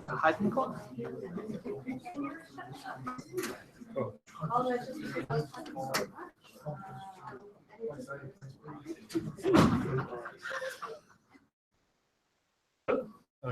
Hide in the corner. Cool.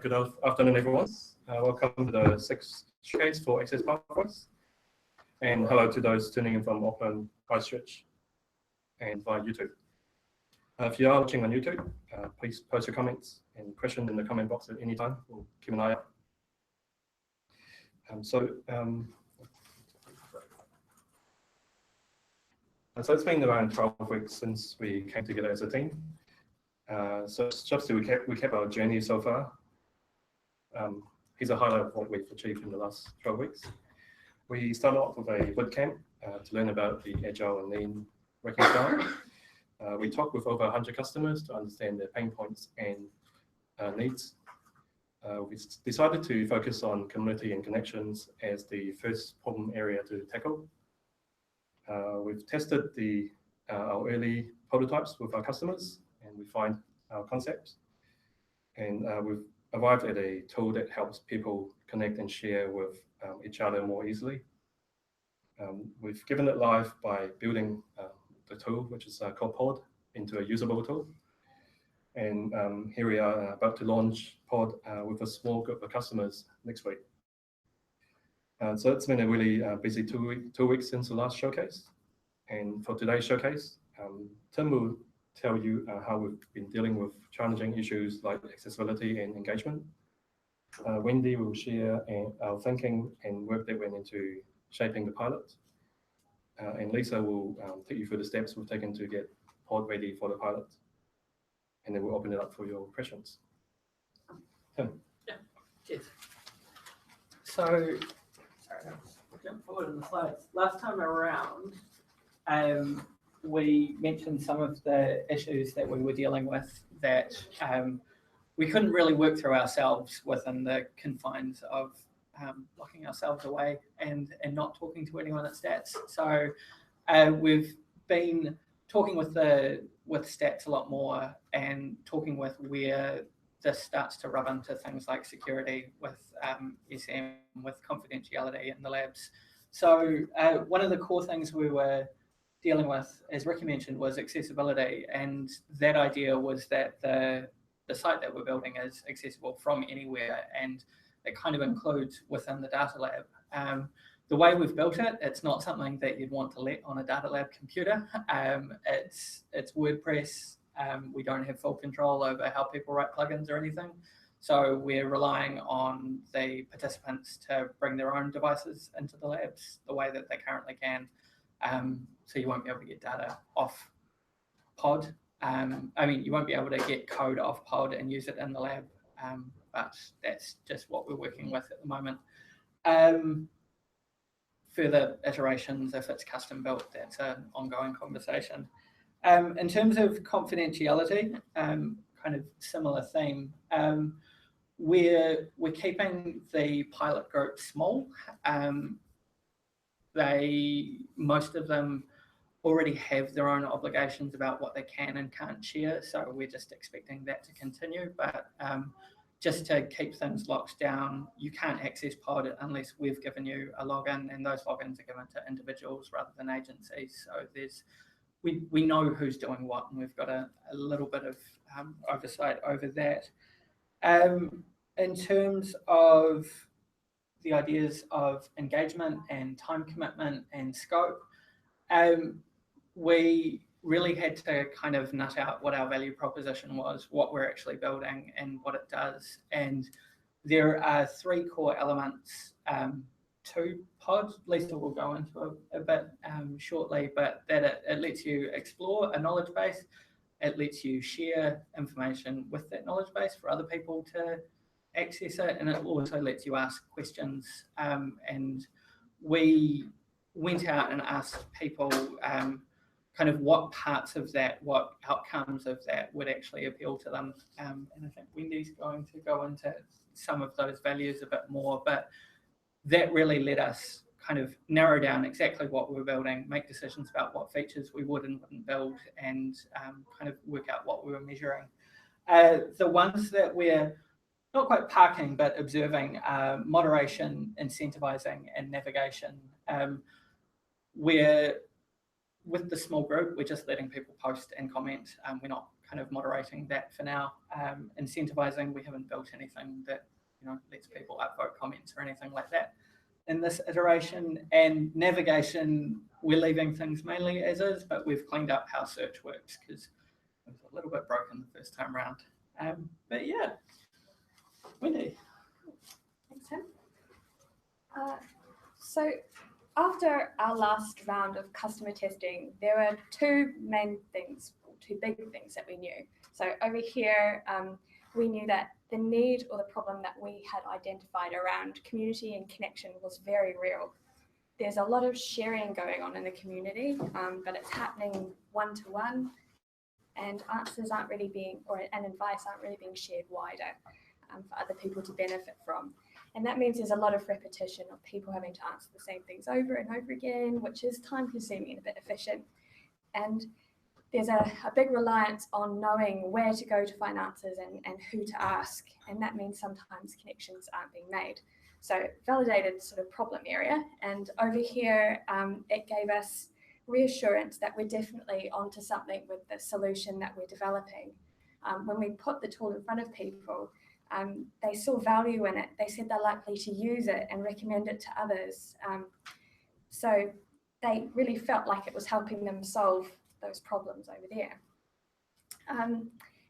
Good afternoon, everyone. Welcome to the sixth showcase for Access Pathways. And hello to those tuning in from Auckland, Christchurch, and via YouTube. If you are watching on YouTube, please post your comments and questions in the comment box at any time. We'll keep an eye out. So it's been around 12 weeks since we came together as a team. So just to recap our journey so far, here's a highlight of what we've achieved in the last 12 weeks. We started off with a bootcamp to learn about the Agile and Lean working style. We talked with over 100 customers to understand their pain points and needs. We decided to focus on community and connections as the first problem area to tackle. We've tested our early prototypes with our customers and refined our concepts. And we've arrived at a tool that helps people connect and share with each other more easily. We've given it live by building the tool, which is called Pod, into a usable tool. And here we are about to launch Pod with a small group of customers next week. So it's been a really busy 2 weeks since the last showcase. And for today's showcase, Tim will tell you how we've been dealing with challenging issues like accessibility and engagement. Wendy will share our thinking and work that went into shaping the pilot. And Lisa will take you through the steps we've taken to get Pod ready for the pilot. And then we'll open it up for your questions. Tim. Yeah, cheers. So, sorry, I'll jump forward in the slides. Last time around, we mentioned some of the issues that we were dealing with that we couldn't really work through ourselves within the confines of locking ourselves away and not talking to anyone at Stats. So we've been talking with Stats a lot more and talking with where this starts to rub into things like security with SM, with confidentiality in the labs. So one of the core things we were dealing with, as Ricky mentioned, was accessibility, and that idea was that the site that we're building is accessible from anywhere, and it kind of includes within the data lab. The way we've built it, it's not something that you'd want to let on a data lab computer. It's WordPress. We don't have full control over how people write plugins or anything. So we're relying on the participants to bring their own devices into the labs the way that they currently can. So you won't be able to get data off Pod. You won't be able to get code off Pod and use it in the lab, but that's just what we're working with at the moment. Further iterations, if it's custom built, that's an ongoing conversation. In terms of confidentiality, kind of similar theme. We're keeping the pilot group small. Most of them already have their own obligations about what they can and can't share, so we're just expecting that to continue. But just to keep things locked down, you can't access Pod unless we've given you a login, and those logins are given to individuals rather than agencies. So we know who's doing what, and we've got a little bit of oversight over that. In terms of the ideas of engagement and time commitment and scope, we really had to kind of nut out what our value proposition was, what we're actually building and what it does. And there are 3 core elements to Pod. Lisa will go into a bit shortly, but that it lets you explore a knowledge base, it lets you share information with that knowledge base for other people to access it, and it also lets you ask questions. And we went out and asked people kind of what parts of that, what outcomes of that would actually appeal to them. And I think Wendy's going to go into some of those values a bit more, but that really let us kind of narrow down exactly what we were building, make decisions about what features we would and wouldn't build, and kind of work out what we were measuring. The ones that we're not quite parking, but observing, moderation, incentivizing, and navigation. Where with the small group, we're just letting people post and comment. We're not kind of moderating that for now. Incentivizing, we haven't built anything that lets people upvote comments or anything like that in this iteration. And navigation, we're leaving things mainly as is, but we've cleaned up how search works because it was a little bit broken the first time around. But yeah, Wendy. Thanks, Tim. So after our last round of customer testing, there were two big things that we knew. So over here, we knew that the need or the problem that we had identified around community and connection was very real. There's a lot of sharing going on in the community, but it's happening one-to-one, and answers aren't really being, and advice aren't really being shared wider for other people to benefit from. And that means there's a lot of repetition of people having to answer the same things over and over again, which is time consuming and a bit efficient. And there's a big reliance on knowing where to go to find answers and who to ask. And that means sometimes connections aren't being made. So validated sort of problem area. And over here, it gave us reassurance that we're definitely onto something with the solution that we're developing. When we put the tool in front of people, they saw value in it. They said they're likely to use it and recommend it to others. So they really felt like it was helping them solve those problems over there.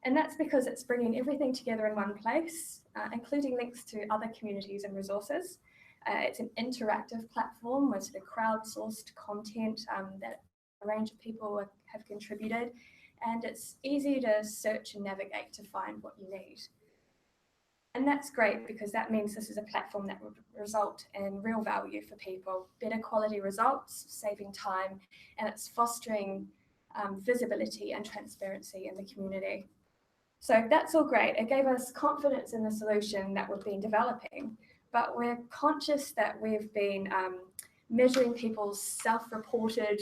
And that's because it's bringing everything together in one place, including links to other communities and resources. It's an interactive platform with sort of crowdsourced content that a range of people have contributed, and it's easy to search and navigate to find what you need. And that's great because that means this is a platform that would result in real value for people, better quality results, saving time, and it's fostering visibility and transparency in the community. So that's all great. It gave us confidence in the solution that we've been developing, but we're conscious that we've been measuring people's self-reported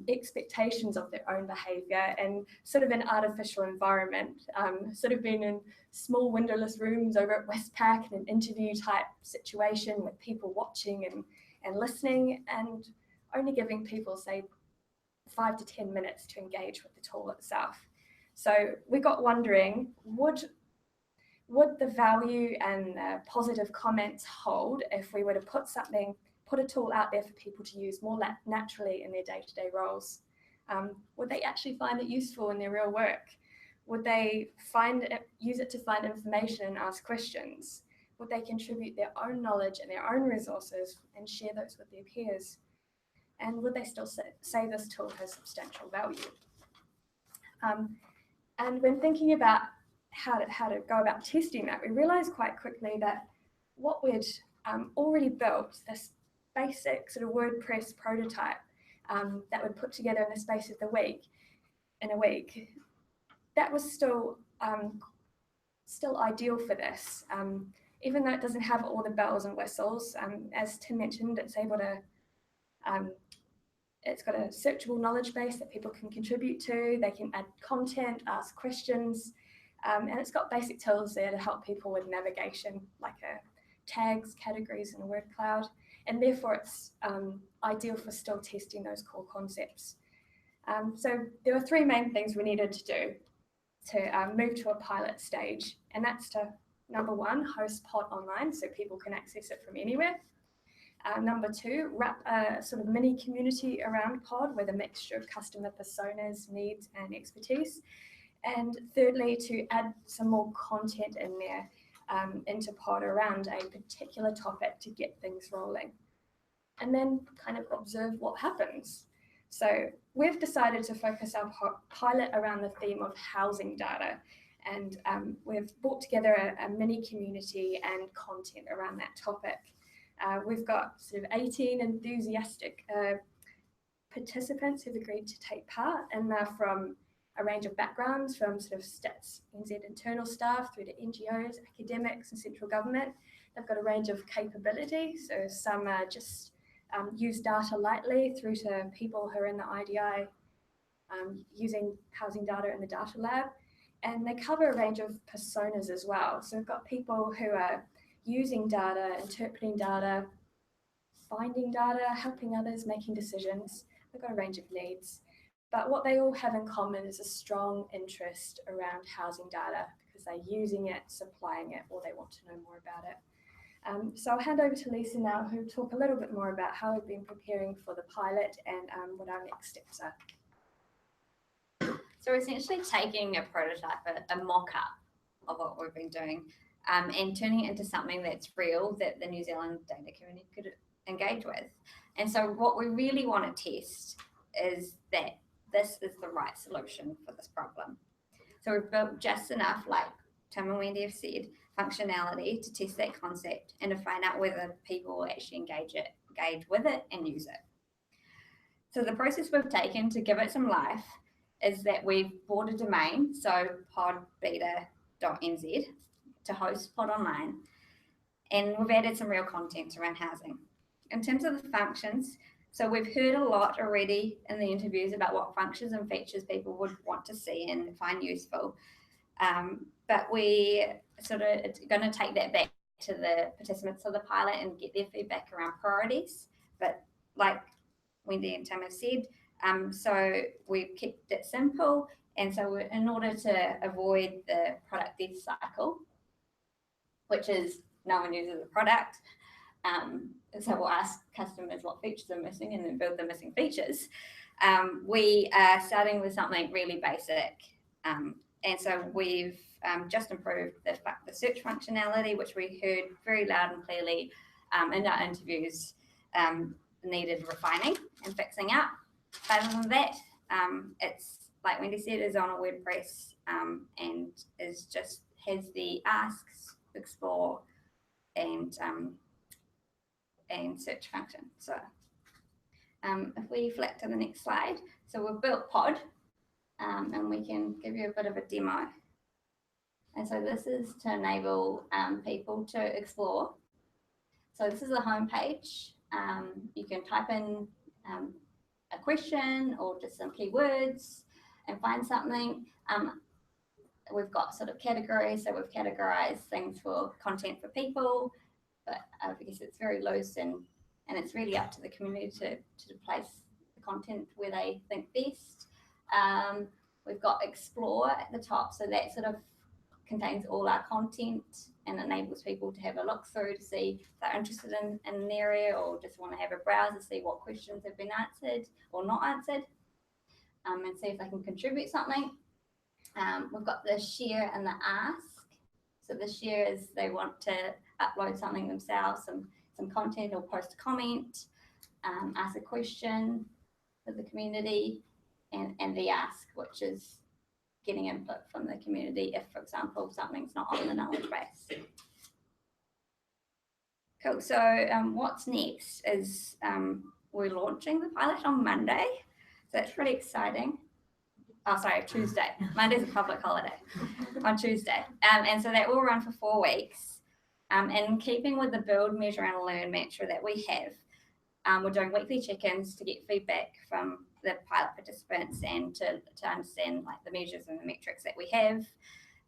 expectations of their own behaviour and sort of an artificial environment, sort of been in small windowless rooms over at Westpac in an interview type situation with people watching and listening, and only giving people, say, 5 to 10 minutes to engage with the tool itself. So we got wondering, would the value and the positive comments hold if we were to put a tool out there for people to use more naturally in their day-to-day roles? Would they actually find it useful in their real work? Would they use it to find information and ask questions? Would they contribute their own knowledge and their own resources and share those with their peers? And would they still say this tool has substantial value? And when thinking about how to go about testing that, we realized quite quickly that what we'd already built, this basic sort of WordPress prototype that we'd put together in the space of in a week, that was still ideal for this. Even though it doesn't have all the bells and whistles, as Tim mentioned, it's able to it's got a searchable knowledge base that people can contribute to. They can add content, ask questions, and it's got basic tools there to help people with navigation, like tags, categories, and a word cloud. And therefore, it's ideal for still testing those core concepts. So there were three main things we needed to do to move to a pilot stage, and that's to, number one, host Pod online so people can access it from anywhere. Number two, wrap a sort of mini community around Pod with a mixture of customer personas, needs, and expertise. And thirdly, to add some more content in there into Pod around a particular topic to get things rolling. And then kind of observe what happens. So we've decided to focus our pilot around the theme of housing data. And we've brought together a mini community and content around that topic. We've got sort of 18 enthusiastic participants who've agreed to take part, and they're from a range of backgrounds, from sort of Stats NZ internal staff through to NGOs, academics, and central government. They've got a range of capabilities, so some just use data lightly, through to people who are in the IDI using housing data in the data lab. and they cover a range of personas as well. So we've got people who are using data, interpreting data, finding data, helping others, making decisions. They've got a range of needs. But what they all have in common is a strong interest around housing data because they're using it, supplying it, or they want to know more about it. So I'll hand over to Lisa now, who'll talk a little bit more about how we've been preparing for the pilot and what our next steps are. So we're essentially taking a prototype, a mock-up of what we've been doing, and turning it into something that's real that the New Zealand data community could engage with. And so what we really want to test is that this is the right solution for this problem. So we've built just enough, like Tim and Wendy have said, functionality to test that concept and to find out whether people will actually engage with it and use it. So the process we've taken to give it some life is that we've bought a domain, so podbeta.nz, to host Pod Online, and we've added some real content around housing. In terms of the functions, so we've heard a lot already in the interviews about what functions and features people would want to see and find useful. But we sort of going to take that back to the participants of the pilot and get their feedback around priorities. But like Wendy and Tim have said, so we've kept it simple. And so in order to avoid the product death cycle, which is no one uses the product, so we'll ask customers what features are missing and then build the missing features. We are starting with something really basic. And so we've just improved the search functionality, which we heard very loud and clearly in our interviews needed refining and fixing up. But other than that, it's, like Wendy said, is on a WordPress and is just has the asks, explore, and search function. So if we flick to the next slide, so we've built Pod, and we can give you a bit of a demo. And so this is to enable people to explore. So this is the home page. You can type in a question or just some keywords and find something. We've got sort of categories, so we've categorized things for content for people, but I guess it's very loose and it's really up to the community to place the content where they think best. We've got Explore at the top, so that sort of contains all our content and enables people to have a look through to see if they're interested in an area or just want to have a browse to see what questions have been answered or not answered, and see if they can contribute something. We've got the share and the ask. So the share is they want to upload something themselves, some content or post a comment, ask a question for the community, and the ask, which is getting input from the community if, for example, something's not on the knowledge base. Cool. So what's next is we're launching the pilot on Monday. So that's pretty exciting. Oh, sorry, Tuesday. Monday's a public holiday on Tuesday. And so that will run for 4 weeks. In keeping with the build, measure, and learn mantra that we have, we're doing weekly check-ins to get feedback from the pilot participants and to understand like the measures and the metrics that we have,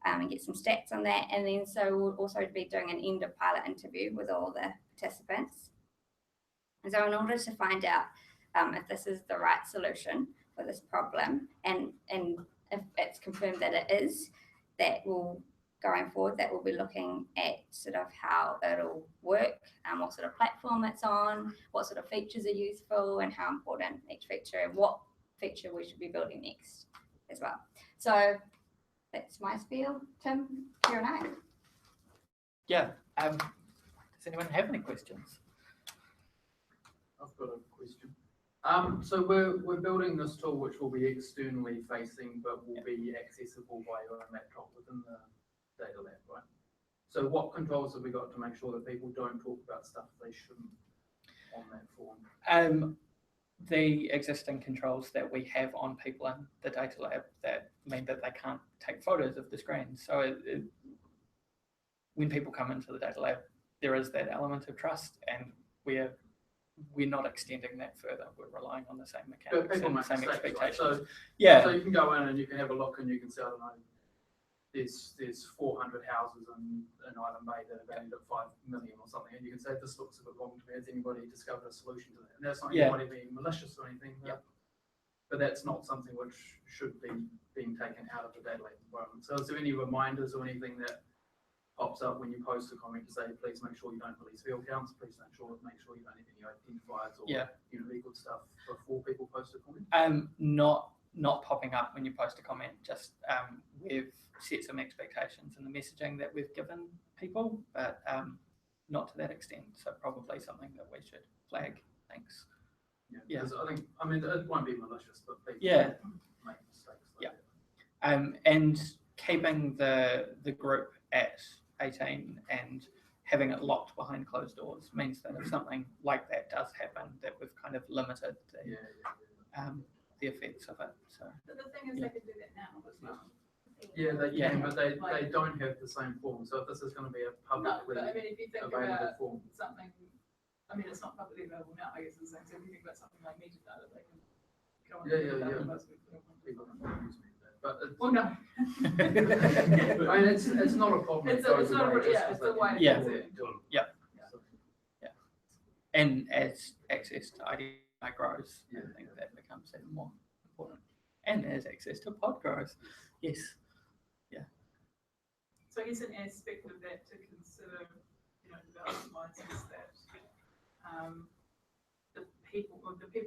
and get some stats on that. And then so we'll also be doing an end of pilot interview with all the participants. And so in order to find out if this is the right solution for this problem, and if it's confirmed that it is, that will going forward, that we'll be looking at sort of how it'll work, what sort of platform it's on, what sort of features are useful, and how important each feature and what feature we should be building next as well. So that's my spiel. Tim, Q&A. Yeah. Does anyone have any questions? I've got a question. So we're building this tool which will be externally facing but will be accessible by your own laptop within the data lab, right? So what controls have we got to make sure that people don't talk about stuff they shouldn't on that form? The existing controls that we have on people in the data lab that mean that they can't take photos of the screen. So when people come into the data lab, there is that element of trust, and we're not extending that further. We're relying on the same mechanics and the same expectations. Right? So, yeah. So you can go in and you can have a look and you can say, I don't know, there's 400 houses in Island Bay that are valued at 5 million or something, and you can say this looks a bit wrong to me. Has anybody discovered a solution to that? And that's not Yeah. anybody being malicious or anything. But that's not something which should be being taken out of the data lake environment. So is there any reminders or anything that pops up when you post a comment to say, please make sure you don't release field counts, please make sure you don't have any identifiers or legal stuff before people post a comment? Not popping up when you post a comment. Just we've set some expectations in the messaging that we've given people, but not to that extent. So probably something that we should flag. Thanks. Yeah, because I mean, it won't be malicious, but people make mistakes. And keeping the group at 18 and having it locked behind closed doors means that if something like that does happen, that we've kind of limited the effects of it. So. But the thing is, they can do that now as well. Yeah, they can, but they don't have the same form. So if this is going to be a No, publicly but I mean, if you think available about form, something, I mean, it's not publicly available now, I guess it's the same. So if you think about something like metadata, they can go on. Yeah. Most people don't want to do people that. don't use me there. But Well, no. I mean, it's not a problem. It's goes not, away just yeah, as it's a they way. can. Yeah. It's it. And as access to IDI grows, I think that becomes even more important. And as access to pod grows, yes. So I guess an aspect of that to consider, development wise is that the people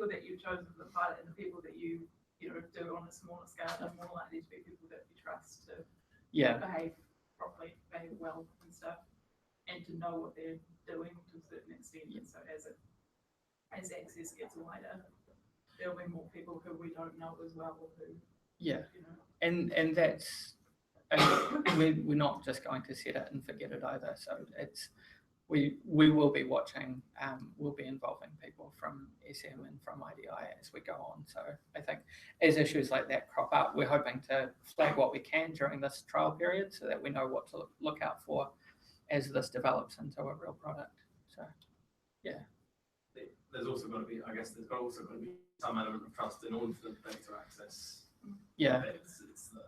that you've chosen for the pilot and the people that you do on a smaller scale are more likely to be people that you trust to behave properly, behave well and stuff, and to know what they're doing to a certain extent. And so as access gets wider, there'll be more people who we don't know as well, or who and that's we're not just going to set it and forget it either. So it's we will be watching, we'll be involving people from SM and from IDI as we go on. So I think as issues like that crop up, we're hoping to flag what we can during this trial period so that we know what to look out for as this develops into a real product. So there's also got to be, I guess, there's also got to be some element of trust in order for the data access. Yeah. It's the,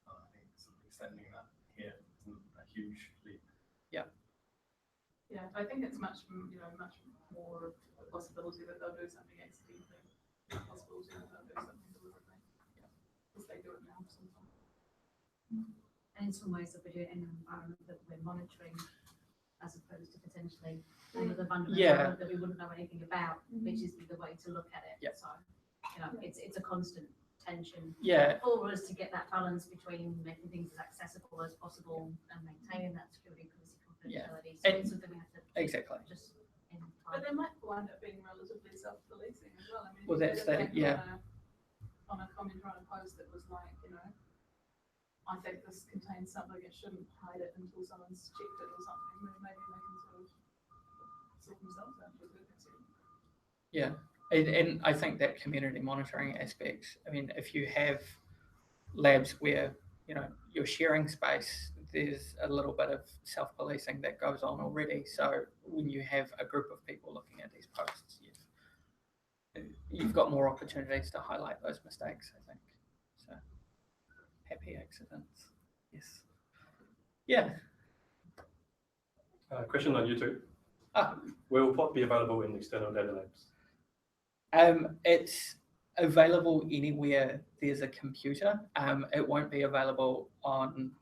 I think sort of extending that here isn't a huge leap. Yeah, I think it's much more a possibility that they'll do something accidentally, a possibility that they'll do something deliberately. Because they do it now sometimes. And in some ways that we're doing it in an environment that we're monitoring, as opposed to potentially another vulnerability that we wouldn't know anything about, which is the way to look at it. So, it's a constant tension for us to get that balance between making things as accessible as possible and maintaining that security, privacy, confidentiality. So it's something we have to just in time. But they might wind up being relatively self-policing as well. I mean, Well, that's the on a comment or on a post that was like, I think this contains something, it shouldn't hide it until someone's checked it or something. Then maybe they can sort of sort themselves out to a certain extent. Yeah. And I think that community monitoring aspect, I mean, if you have labs where, you're sharing space, there's a little bit of self-policing that goes on already. So when you have a group of people looking at these posts, you've got more opportunities to highlight those mistakes, I think. So happy accidents. Yes. Yeah. Question on YouTube. Will POD be available in external data labs? It's available anywhere there's a computer. It won't be available on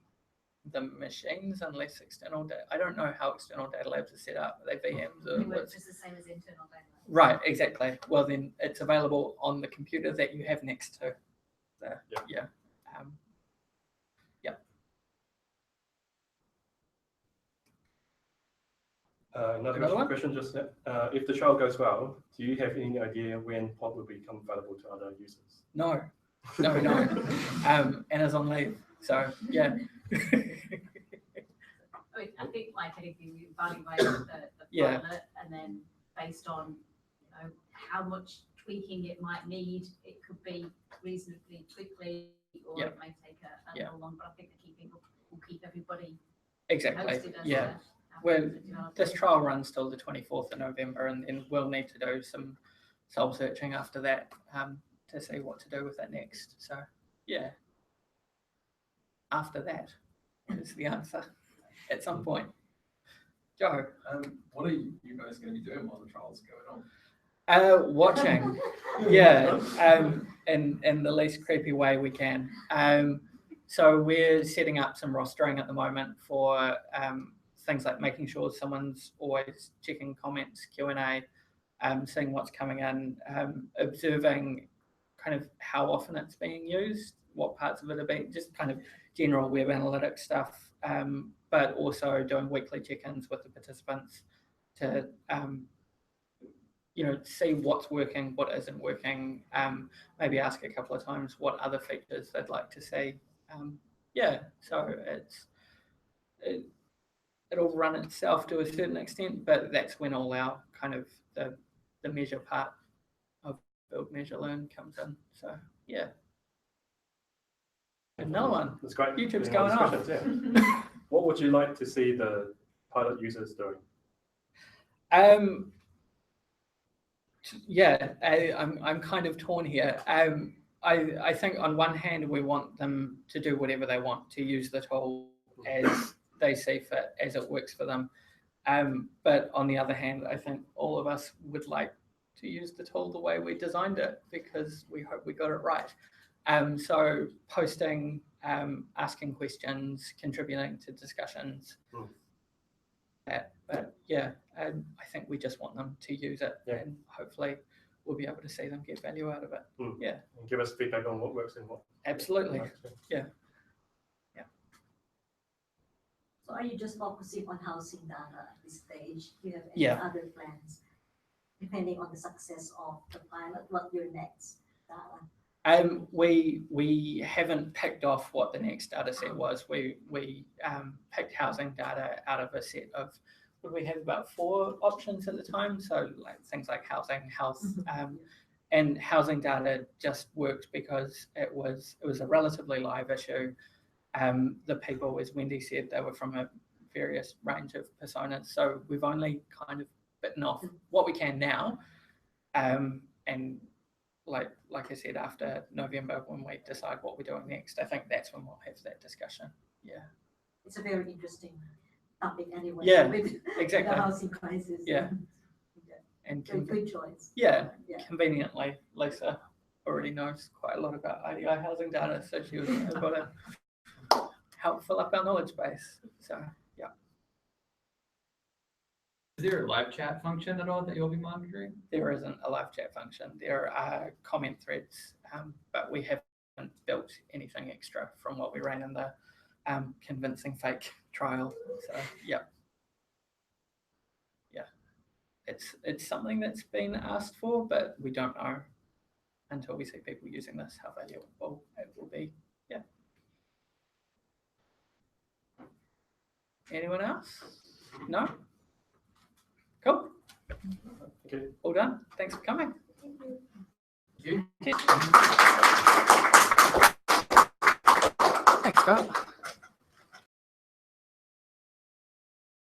the machines unless external data. I don't know how external data labs are set up. Are they VMs or It works just the same as internal data. Right, exactly. Well, then it's available on the computer that you have next to the Another question just if the trial goes well, do you have any idea when POD will become available to other users? No. Anna's on leave, so yeah. I mean, I think like anything, we evaluate the pilot, and then based on how much tweaking it might need, it could be reasonably quickly, or it may take a little long. But I think the key thing will keep everybody posted as Well, this trial runs till the 24th of November, and then we'll need to do some soul searching after that to see what to do with it next. So, yeah. after that is the answer at some point. Joe. What are you guys going to be doing while the trial's going on? Watching, yeah, in the least creepy way we can. So we're setting up some rostering at the moment for things like making sure someone's always checking comments, Q&A, seeing what's coming in, observing kind of how often it's being used, what parts of it are being, just kind of general web analytics stuff, but also doing weekly check-ins with the participants to see what's working, what isn't working, maybe ask a couple of times what other features they'd like to see. So it'll run itself to a certain extent, but that's when all our kind of the measure part of build, measure, learn comes in. So yeah. Another one. That's great. YouTube's going off. Yeah. What would you like to see the pilot users doing? I'm kind of torn here. I think on one hand we want them to do whatever they want, to use the tool as they see fit, as it works for them. But on the other hand, I think all of us would like to use the tool the way we designed it, because we hope we got it right. So posting, asking questions, contributing to discussions. But yeah, I think we just want them to use it, and hopefully we'll be able to see them get value out of it. Yeah. And give us feedback on what works and what. Absolutely. Yeah. So are you just focusing on housing data at this stage? Do you have any other plans, depending on the success of the pilot? What your next data? We haven't picked off what the next data set was. We picked housing data out of a set of, what we have, about 4 options at the time. So like things like housing, health, and housing data just worked because it was a relatively live issue. The people, as Wendy said, they were from a various range of personas. So we've only kind of bitten off what we can now. And like I said, after November, when we decide what we're doing next, I think that's when we'll have that discussion. Yeah. It's a very interesting topic anyway. Yeah, with exactly. The housing crisis. Yeah. And good choice. Yeah. Conveniently, Lisa already knows quite a lot about IDI housing data, so she was able to help fill up our knowledge base. So yeah. Is there a live chat function at all that you'll be monitoring? There isn't a live chat function. There are comment threads, but we haven't built anything extra from what we ran in the convincing fake trial. So yeah. It's something that's been asked for, but we don't know until we see people using this how valuable it will be. Yeah. Anyone else? No? Cool. Okay. All done. Thanks for coming. Thank you. Thanks, Scott.